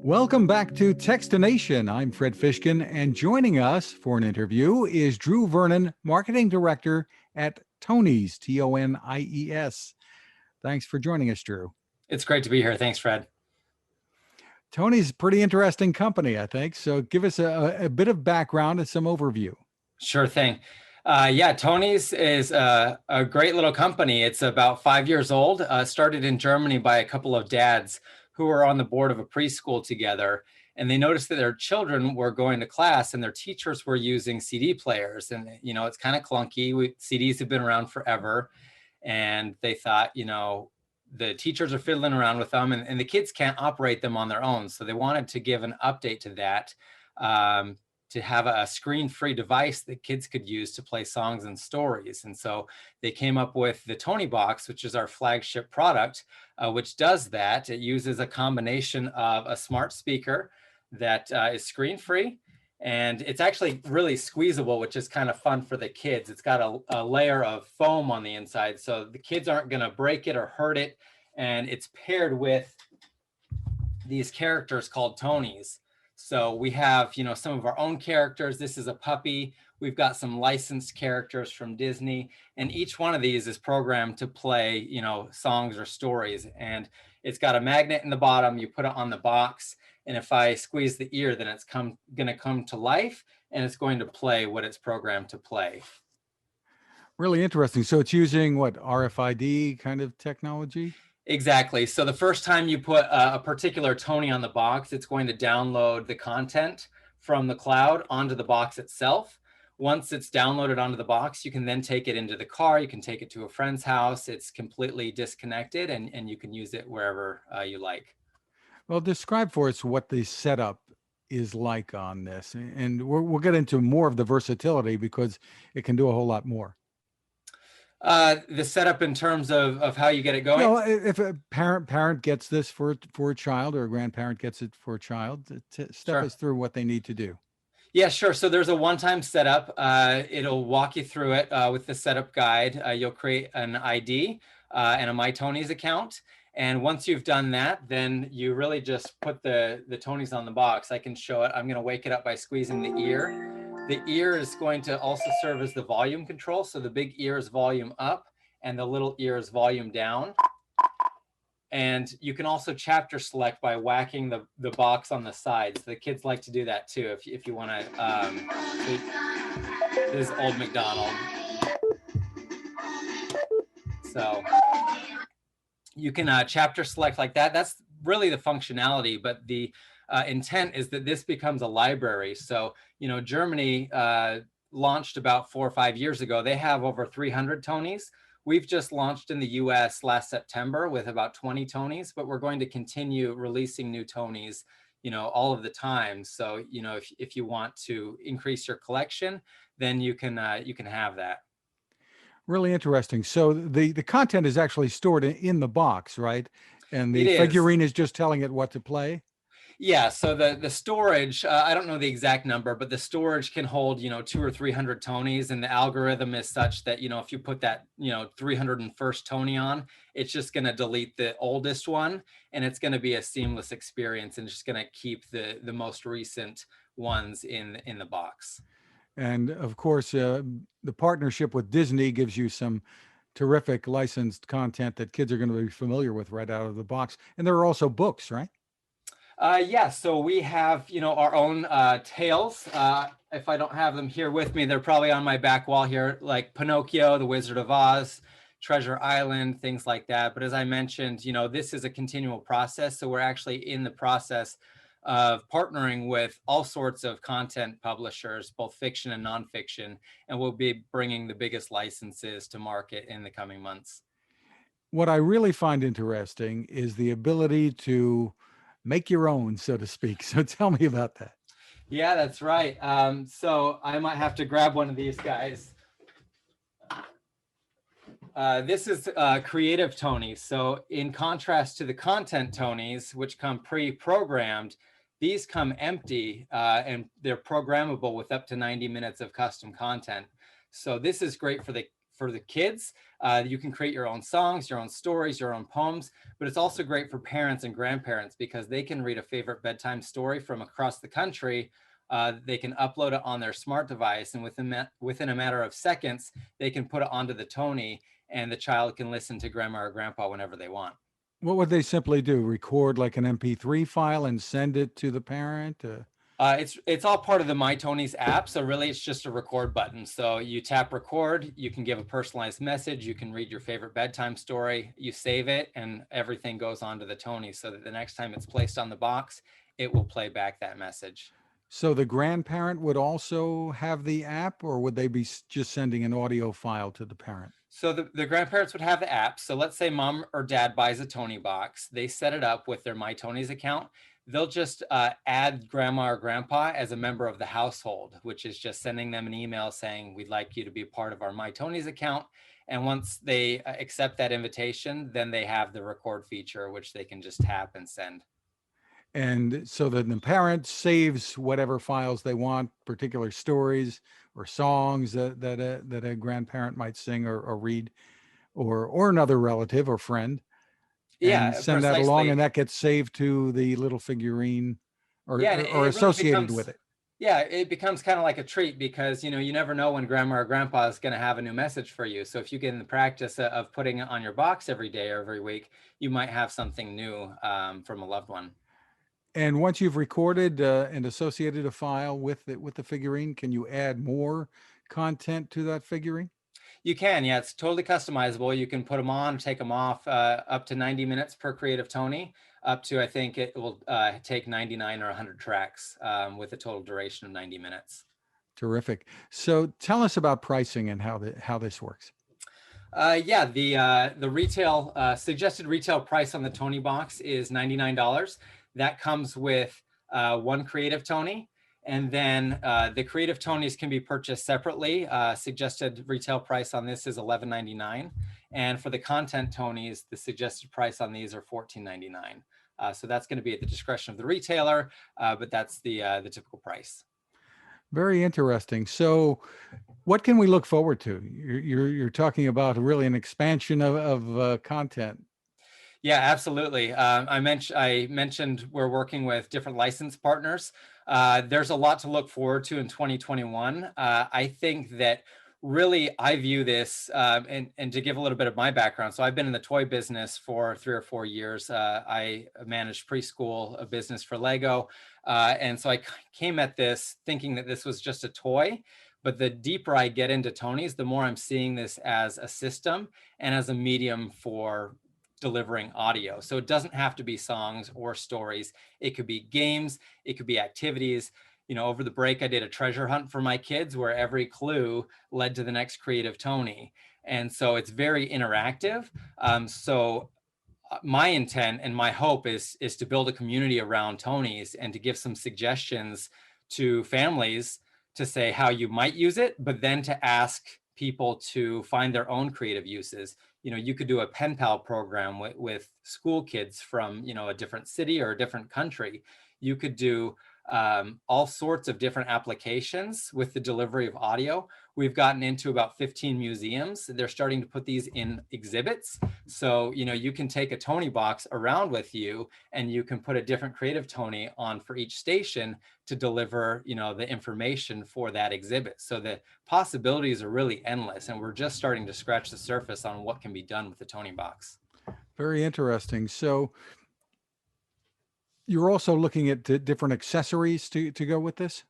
Welcome back to Techstination. I'm Fred Fishkin, and joining us for an interview is Drew Vernon, Marketing Director at Tonies, Tonies. Thanks for joining us, Drew. It's great to be here. Thanks, Fred. Tony's a pretty interesting company, I think. So give us a bit of background and some overview. Sure thing. Tonies is a great little company. It's about 5 years old, started in Germany by a couple of dads who were on the board of a preschool together. And they noticed that their children were going to class and their teachers were using CD players. And, it's kind of clunky. CDs have been around forever. And they thought, the teachers are fiddling around with them and the kids can't operate them on their own. So they wanted to give an update to that, to have a screen-free device that kids could use to play songs and stories. And so they came up with the Tony Box, which is our flagship product, which does that. It uses a combination of a smart speaker that is screen-free, and it's actually really squeezable, which is kind of fun for the kids. It's got a layer of foam on the inside, so the kids aren't going to break it or hurt it. And it's paired with these characters called Tonies. So we have, some of our own characters. This is a puppy. We've got some licensed characters from Disney, and each one of these is programmed to play, songs or stories. And it's got a magnet in the bottom. You put it on the box, and if I squeeze the ear, then it's going to come to life, and it's going to play what it's programmed to play. Really interesting. So it's using what, RFID kind of technology? Exactly. So the first time you put a particular Tony on the box, it's going to download the content from the cloud onto the box itself. Once it's downloaded onto the box, you can then take it into the car. You can take it to a friend's house. It's completely disconnected, and you can use it wherever you like. Well, describe for us what the setup is like on this. And we'll get into more of the versatility because it can do a whole lot more. The setup in terms of how you get it going? Well, if a parent gets this for a child, or a grandparent gets it for a child, step us through what they need to do. Yeah, sure. So there's a one-time setup. It'll walk you through it with the setup guide. You'll create an ID and a My Tonies account. And once you've done that, then you really just put the Tonies on the box. I can show it. I'm going to wake it up by squeezing the ear. The ear is going to also serve as the volume control. So the big ear is volume up and the little ear is volume down. And you can also chapter select by whacking the box on the sides. The kids like to do that too. If you want to, this is Old MacDonald. So you can chapter select like that. That's really the functionality, but the intent is that this becomes a library. So, Germany launched about 4 or 5 years ago. They have over 300 Tonies. We've just launched in the US last September with about 20 Tonies, but we're going to continue releasing new Tonies, all of the time. So, if you want to increase your collection, then you can have that. Really interesting. So the content is actually stored in the box, right? And the figurine is just telling it what to play? Yeah, so the storage, I don't know the exact number, but the storage can hold, 200 or 300 Tonies, and the algorithm is such that, if you put that, 301st Tony on, it's just going to delete the oldest one, and it's going to be a seamless experience, and just going to keep the most recent ones in the box. And of course, the partnership with Disney gives you some terrific licensed content that kids are going to be familiar with right out of the box. And there are also books, right? Yeah, so we have, our own tales. If I don't have them here with me, they're probably on my back wall here, like Pinocchio, The Wizard of Oz, Treasure Island, things like that. But as I mentioned, this is a continual process. So we're actually in the process of partnering with all sorts of content publishers, both fiction and nonfiction, and we'll be bringing the biggest licenses to market in the coming months. What I really find interesting is the ability to make your own, so to speak. So tell me about that. Yeah, that's right. So I might have to grab one of these guys. This is creative Tonies. So in contrast to the content Tonies, which come pre-programmed, these come empty and they're programmable with up to 90 minutes of custom content. So this is great for for the kids. You can create your own songs, your own stories, your own poems, but it's also great for parents and grandparents because they can read a favorite bedtime story from across the country. They can upload it on their smart device, and within a matter of seconds, they can put it onto the Tony, and the child can listen to grandma or grandpa whenever they want. What would they simply do? Record like an MP3 file and send it to the parent? It's all part of the My Tonies app. So really it's just a record button. So you tap record, you can give a personalized message, you can read your favorite bedtime story, you save it, and everything goes onto the Tony so that the next time it's placed on the box, it will play back that message. So the grandparent would also have the app, or would they be just sending an audio file to the parent? So the grandparents would have the app. So let's say mom or dad buys a Tony box. They set it up with their My Tonies account. They'll just add grandma or grandpa as a member of the household, which is just sending them an email saying, we'd like you to be part of our My Tonies account. And once they accept that invitation, then they have the record feature, which they can just tap and send. And so then the parent saves whatever files they want, particular stories or songs that a grandparent might sing or read, or another relative or friend, and Yeah, send that along, precisely. and that gets saved to the little figurine Yeah, and or it really associated becomes, with it. yeah, it becomes kind of like a treat because, you never know when grandma or grandpa is going to have a new message for you. So if you get in the practice of putting it on your box every day or every week, you might have something new from a loved one. And once you've recorded and associated a file with the figurine, can you add more content to that figurine? You can, yeah, it's totally customizable. You can put them on, take them off, up to 90 minutes per Creative Tony, up to, I think it will take 99 or 100 tracks with a total duration of 90 minutes. Terrific. So tell us about pricing and how this works. Yeah, the retail suggested retail price on the Tony box is $99. That comes with one Creative Tony, and then the Creative Tonys can be purchased separately. Suggested retail price on this is $11.99, and for the Content Tonys, the suggested price on these are $14.99. So that's going to be at the discretion of the retailer, but that's the typical price. Very interesting. So what can we look forward to? You're talking about really an expansion of content. Yeah, absolutely. I mentioned we're working with different license partners. There's a lot to look forward to in 2021. I think that really I view this, and to give a little bit of my background. So I've been in the toy business for 3 or 4 years. I managed preschool, a business for Lego. And so I came at this thinking that this was just a toy. But the deeper I get into Tony's, the more I'm seeing this as a system and as a medium for delivering audio. So it doesn't have to be songs or stories. It could be games, it could be activities. Over the break, I did a treasure hunt for my kids where every clue led to the next Creative Tony. And so it's very interactive. So my intent and my hope is to build a community around Tony's and to give some suggestions to families to say how you might use it, but then to ask people to find their own creative uses. You could do a pen pal program with school kids from, a different city or a different country. You could do all sorts of different applications with the delivery of audio. We've gotten into about 15 museums. They're starting to put these in exhibits. So, you can take a Tony box around with you and you can put a different Creative Tony on for each station to deliver, the information for that exhibit. So the possibilities are really endless. And we're just starting to scratch the surface on what can be done with the Tony box. Very interesting. So you're also looking at different accessories to go with this?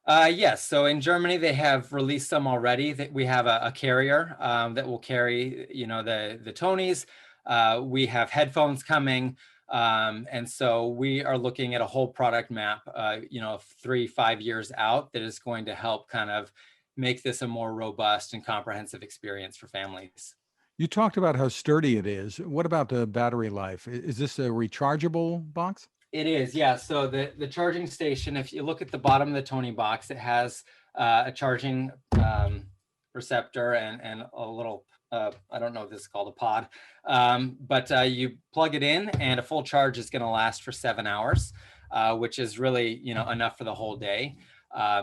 Yes. So in Germany, they have released some already. That we have a carrier that will carry, the Tonys. We have headphones coming. And so we are looking at a whole product map, 3-5 years out that is going to help kind of make this a more robust and comprehensive experience for families. You talked about how sturdy it is. What about the battery life? Is this a rechargeable box? It is, yeah. So the charging station, if you look at the bottom of the Tony box, it has a charging receptor and a little, I don't know if this is called a pod, but you plug it in and a full charge is going to last for 7 hours, which is really, enough for the whole day.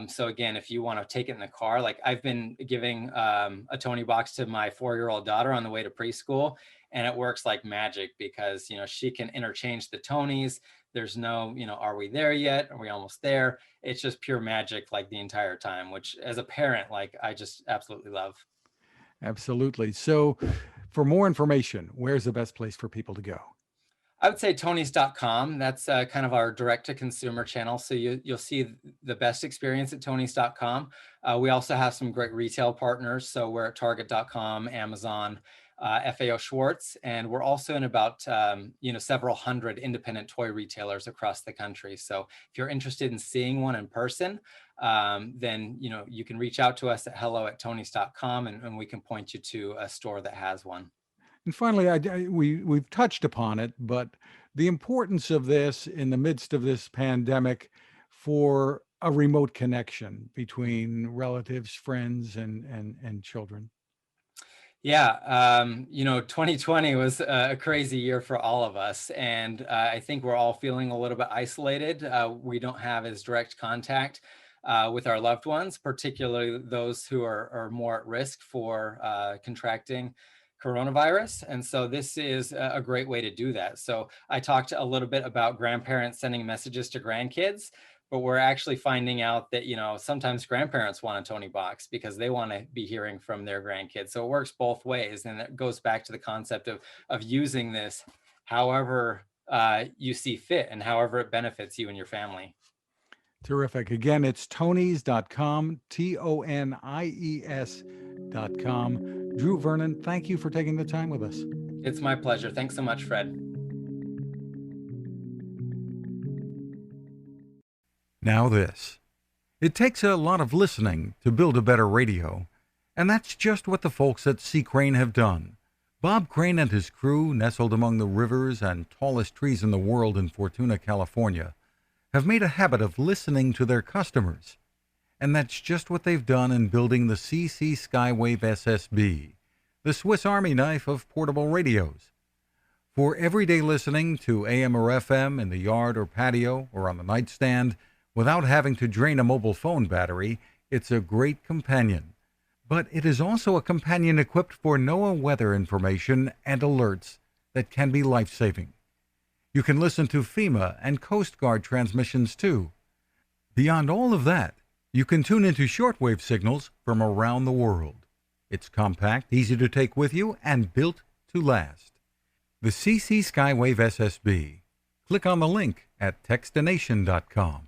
So again, if you want to take it in the car, like I've been giving a Tony box to my 4-year-old daughter on the way to preschool, and it works like magic because, she can interchange the Tonys. There's no, are we there yet? Are we almost there? It's just pure magic like the entire time, which as a parent, like I just absolutely love. Absolutely. So, for more information, where's the best place for people to go? I would say Tonies.com. That's kind of our direct to consumer channel. So you'll see the best experience at Tonies.com. We also have some great retail partners. So we're at Target.com, Amazon, FAO Schwartz, and we're also in about several hundred independent toy retailers across the country. So if you're interested in seeing one in person, then you can reach out to us at hello@Tonies.com, and we can point you to a store that has one. And finally, we've touched upon it, but the importance of this in the midst of this pandemic for a remote connection between relatives, friends, and children. Yeah, 2020 was a crazy year for all of us, and I think we're all feeling a little bit isolated. We don't have as direct contact with our loved ones, particularly those who are more at risk for contracting coronavirus. And so this is a great way to do that. So I talked a little bit about grandparents sending messages to grandkids, but we're actually finding out that, sometimes grandparents want a Tony box because they want to be hearing from their grandkids. So it works both ways. And it goes back to the concept of using this however you see fit and however it benefits you and your family. Terrific. Again, it's Tonies.com, Tonies.com. Drew Vernon, thank you for taking the time with us. It's my pleasure. Thanks so much, Fred. Now this. It takes a lot of listening to build a better radio, and that's just what the folks at C. Crane have done. Bob Crane and his crew, nestled among the rivers and tallest trees in the world in Fortuna, California, have made a habit of listening to their customers. And that's just what they've done in building the CC Skywave SSB, the Swiss Army knife of portable radios. For everyday listening to AM or FM in the yard or patio or on the nightstand, without having to drain a mobile phone battery, it's a great companion. But it is also a companion equipped for NOAA weather information and alerts that can be life-saving. You can listen to FEMA and Coast Guard transmissions too. Beyond all of that, you can tune into shortwave signals from around the world. It's compact, easy to take with you, and built to last. The CC Skywave SSB. Click on the link at Techstination.com.